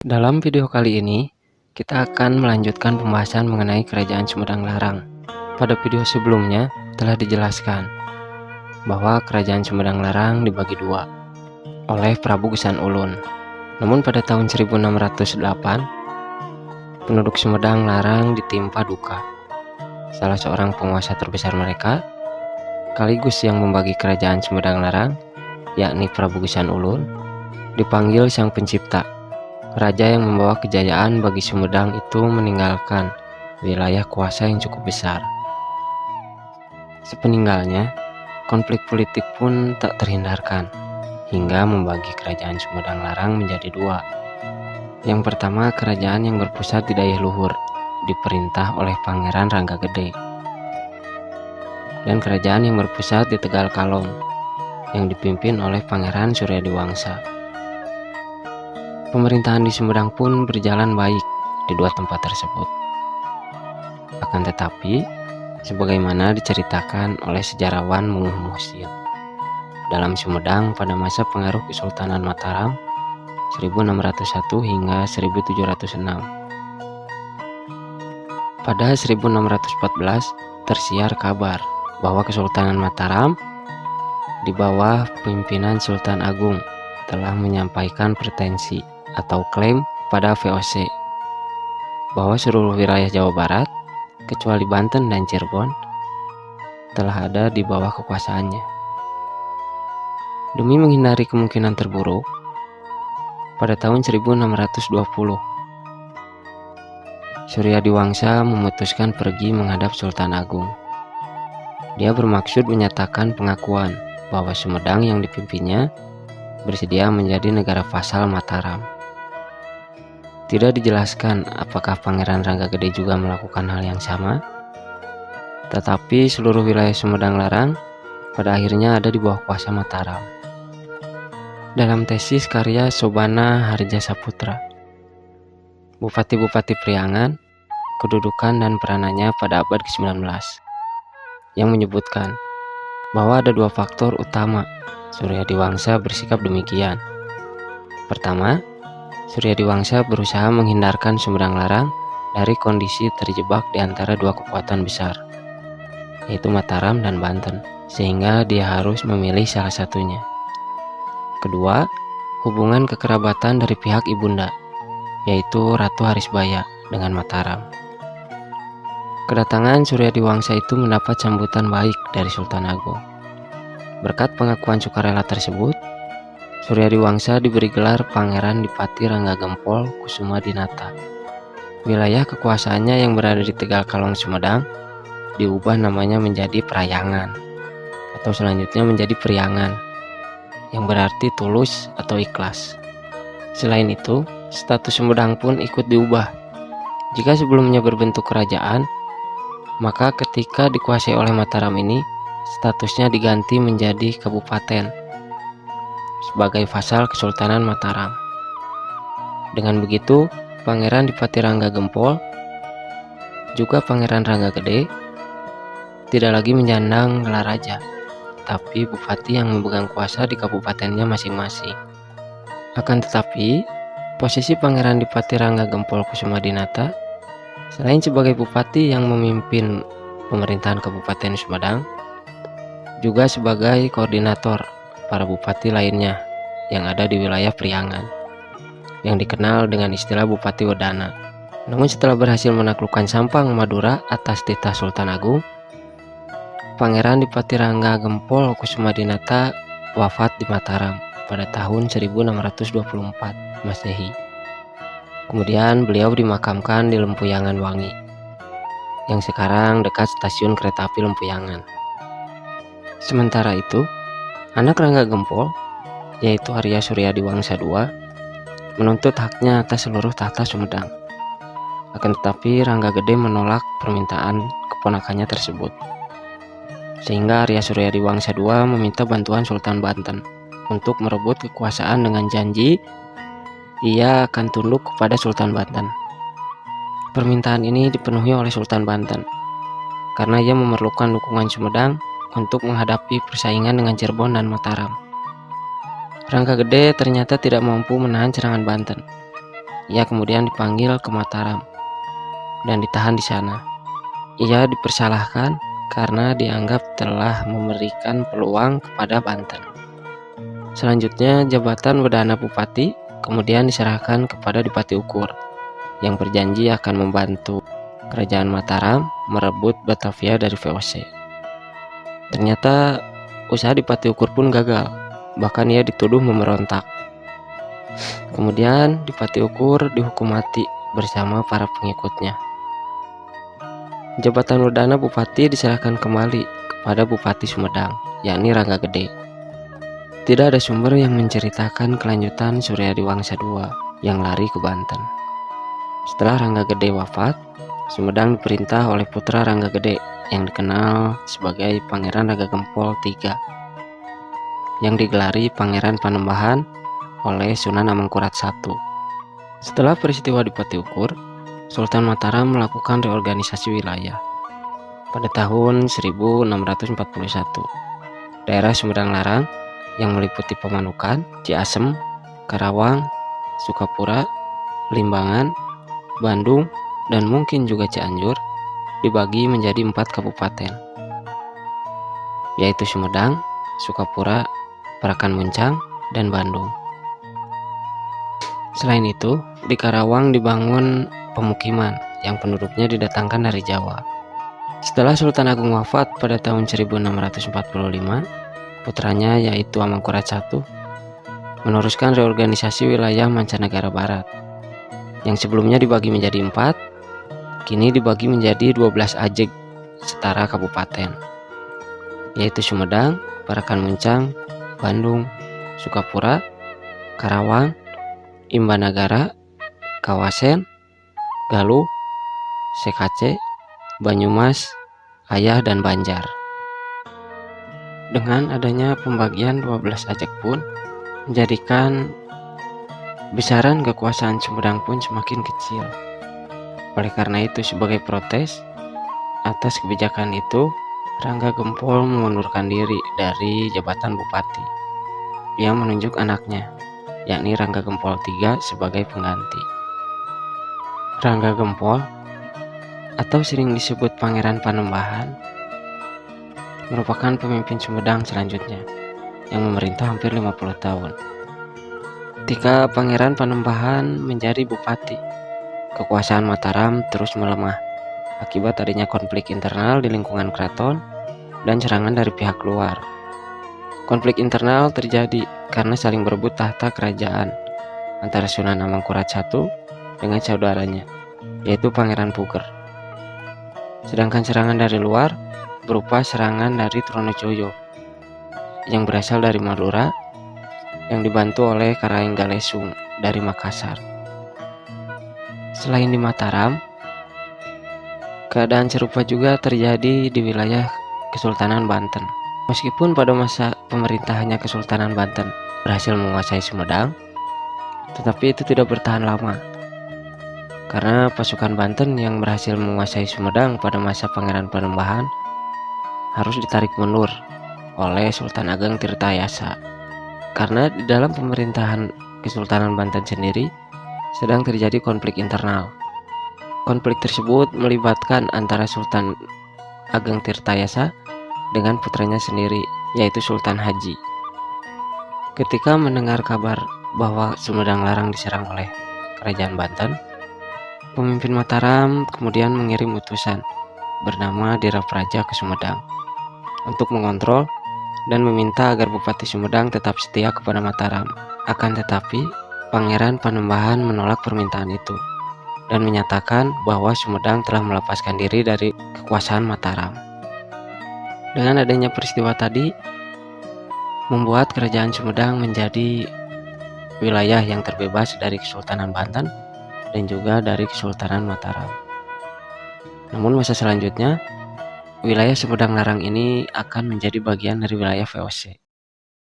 Dalam video kali ini, kita akan melanjutkan pembahasan mengenai Kerajaan Sumedang Larang. Pada video sebelumnya telah dijelaskan bahwa Kerajaan Sumedang Larang dibagi dua oleh Prabu Gesan Ulun. Namun pada tahun 1608, penduduk Sumedang Larang ditimpa duka. Salah seorang penguasa terbesar mereka, sekaligus yang membagi Kerajaan Sumedang Larang, yakni Prabu Gesan Ulun, dipanggil Sang Pencipta. Raja yang membawa kejayaan bagi Sumedang itu meninggalkan wilayah kuasa yang cukup besar. Sepeninggalnya, konflik politik pun tak terhindarkan, hingga membagi Kerajaan Sumedang Larang menjadi dua. Yang pertama, kerajaan yang berpusat di Dayeh Luhur, diperintah oleh Pangeran Ranggagede. Dan kerajaan yang berpusat di Tegal Kalong, yang dipimpin oleh Pangeran Suryadiwangsa. Pemerintahan di Sumedang pun berjalan baik di dua tempat tersebut. Akan tetapi, sebagaimana diceritakan oleh sejarawan Muh Muhsin, dalam Sumedang pada masa pengaruh Kesultanan Mataram 1601 hingga 1706. Pada 1614 tersiar kabar bahwa Kesultanan Mataram di bawah pimpinan Sultan Agung telah menyampaikan pretensi atau klaim pada VOC bahwa seluruh wilayah Jawa Barat kecuali Banten dan Cirebon telah ada di bawah kekuasaannya. Demi menghindari kemungkinan terburuk, pada tahun 1620 Suryadiwangsa memutuskan pergi menghadap Sultan Agung. Dia bermaksud menyatakan pengakuan bahwa Sumedang yang dipimpinnya bersedia menjadi negara vasal Mataram. Tidak dijelaskan apakah Pangeran Ranggagede juga melakukan hal yang sama, tetapi seluruh wilayah Sumedang Larang pada akhirnya ada di bawah kuasa Mataram. Dalam tesis karya Sobana Harja Saputra, Bupati-Bupati Priangan, Kedudukan dan Peranannya pada abad ke-19, yang menyebutkan bahwa ada dua faktor utama Suryadiwangsa bersikap demikian. Pertama, Suryadiwangsa berusaha menghindarkan Sumedang Larang dari kondisi terjebak di antara dua kekuatan besar, yaitu Mataram dan Banten, sehingga dia harus memilih salah satunya. Kedua, hubungan kekerabatan dari pihak ibunda, yaitu Ratu Harisbaya dengan Mataram. Kedatangan Suryadiwangsa itu mendapat sambutan baik dari Sultan Agung. Berkat pengakuan sukarela tersebut, Suryadiwangsa diberi gelar Pangeran Dipati Ranggagempol Kusumadinata. Wilayah kekuasaannya yang berada di Tegal Kalong Sumedang diubah namanya menjadi Prayangan, atau selanjutnya menjadi Priangan, yang berarti tulus atau ikhlas. Selain itu, status Sumedang pun ikut diubah. Jika sebelumnya berbentuk kerajaan, maka ketika dikuasai oleh Mataram ini, statusnya diganti menjadi kabupaten sebagai vasal Kesultanan Mataram. Dengan begitu, Pangeran Dipati Ranggagempol juga Pangeran Ranggagede tidak lagi menyandang gelar raja, tapi bupati yang memegang kuasa di kabupatennya masing-masing. Akan tetapi, posisi Pangeran Dipati Ranggagempol Kusumadinata selain sebagai bupati yang memimpin pemerintahan Kabupaten Sumedang, juga sebagai koordinator para bupati lainnya yang ada di wilayah Priangan, yang dikenal dengan istilah Bupati Wedana. Namun setelah berhasil menaklukkan Sampang Madura atas titah Sultan Agung, Pangeran Dipati Ranggagempol Kusumadinata wafat di Mataram pada tahun 1624 Masehi. Kemudian beliau dimakamkan di Lempuyangan Wangi, yang sekarang dekat stasiun kereta api Lempuyangan. Sementara itu, anak Ranggagempol, yaitu Arya Suryadiwangsa II, menuntut haknya atas seluruh tahta Sumedang. Akan tetapi Ranggagede menolak permintaan keponakannya tersebut, sehingga Arya Suryadiwangsa II meminta bantuan Sultan Banten untuk merebut kekuasaan dengan janji ia akan tunduk kepada Sultan Banten. Permintaan ini dipenuhi oleh Sultan Banten karena ia memerlukan dukungan Sumedang untuk menghadapi persaingan dengan Cirebon dan Mataram. Ranggagede ternyata tidak mampu menahan serangan Banten. Ia kemudian dipanggil ke Mataram dan ditahan di sana. Ia dipersalahkan karena dianggap telah memberikan peluang kepada Banten. Selanjutnya, jabatan Perdana Bupati kemudian diserahkan kepada Dipati Ukur yang berjanji akan membantu Kerajaan Mataram merebut Batavia dari VOC. Ternyata usaha Dipati Ukur pun gagal, bahkan ia dituduh memberontak. Kemudian Dipati Ukur dihukum mati bersama para pengikutnya. Jabatan Perdana Bupati diserahkan kembali kepada Bupati Sumedang, yakni Rangga Gede. Tidak ada sumber yang menceritakan kelanjutan Suryadi Wangsa II yang lari ke Banten. Setelah Rangga Gede wafat, Sumedang diperintah oleh putra Rangga Gede yang dikenal sebagai Pangeran Rangga Gempol III, yang digelari Pangeran Panembahan oleh Sunan Amangkurat I. Setelah peristiwa Dipati Ukur, Sultan Mataram melakukan reorganisasi wilayah. Pada tahun 1641, daerah Sumedang Larang yang meliputi Pamanukan, Ciasem, Karawang, Sukapura, Limbangan, Bandung, dan mungkin juga Cianjur dibagi menjadi 4 kabupaten, yaitu Sumedang, Sukapura, Parakan Muncang, dan Bandung. Selain itu, di Karawang dibangun pemukiman yang penduduknya didatangkan dari Jawa. Setelah Sultan Agung wafat pada tahun 1645, putranya yaitu Amangkurat I meneruskan reorganisasi wilayah mancanegara barat yang sebelumnya dibagi menjadi 4, kini dibagi menjadi 12 ajeg setara kabupaten, yaitu Sumedang, Parakan Muncang, Bandung, Sukapura, Karawang, Imbanagara, Kawasen, Galuh, Sekace, Banyumas, Ayah, dan Banjar. Dengan adanya pembagian 12 ajeg pun menjadikan besaran kekuasaan Sumedang pun semakin kecil. Oleh karena itu, sebagai protes atas kebijakan itu, Rangga Gempol mengundurkan diri dari jabatan bupati. Dia menunjuk anaknya, yakni Rangga Gempol III sebagai pengganti. Rangga Gempol atau sering disebut Pangeran Panembahan merupakan pemimpin Sumedang selanjutnya yang memerintah hampir 50 tahun. Ketika Pangeran Panembahan menjadi bupati, kekuasaan Mataram terus melemah akibat adanya konflik internal di lingkungan keraton dan serangan dari pihak luar. Konflik internal terjadi karena saling berebut tahta kerajaan antara Sunan Amangkurat I dengan saudaranya, yaitu Pangeran Puger. Sedangkan serangan dari luar berupa serangan dari Tronojoyo yang berasal dari Madura yang dibantu oleh Karaeng Galesung dari Makassar. Selain di Mataram, keadaan serupa juga terjadi di wilayah Kesultanan Banten. Meskipun pada masa pemerintahannya Kesultanan Banten berhasil menguasai Sumedang, tetapi itu tidak bertahan lama. Karena pasukan Banten yang berhasil menguasai Sumedang pada masa Pangeran Panembahan harus ditarik mundur oleh Sultan Ageng Tirtayasa. Karena di dalam pemerintahan Kesultanan Banten sendiri sedang terjadi konflik internal. Konflik tersebut melibatkan antara Sultan Ageng Tirtayasa dengan putranya sendiri, yaitu Sultan Haji. Ketika mendengar kabar bahwa Sumedang Larang diserang oleh Kerajaan Banten, pemimpin Mataram kemudian mengirim utusan bernama Dirapraja ke Sumedang untuk mengontrol dan meminta agar Bupati Sumedang tetap setia kepada Mataram. Akan tetapi, Pangeran Panembahan menolak permintaan itu dan menyatakan bahwa Sumedang telah melepaskan diri dari kekuasaan Mataram. Dengan adanya peristiwa tadi, membuat Kerajaan Sumedang menjadi wilayah yang terbebas dari Kesultanan Banten dan juga dari Kesultanan Mataram. Namun masa selanjutnya, wilayah Sumedang Larang ini akan menjadi bagian dari wilayah VOC.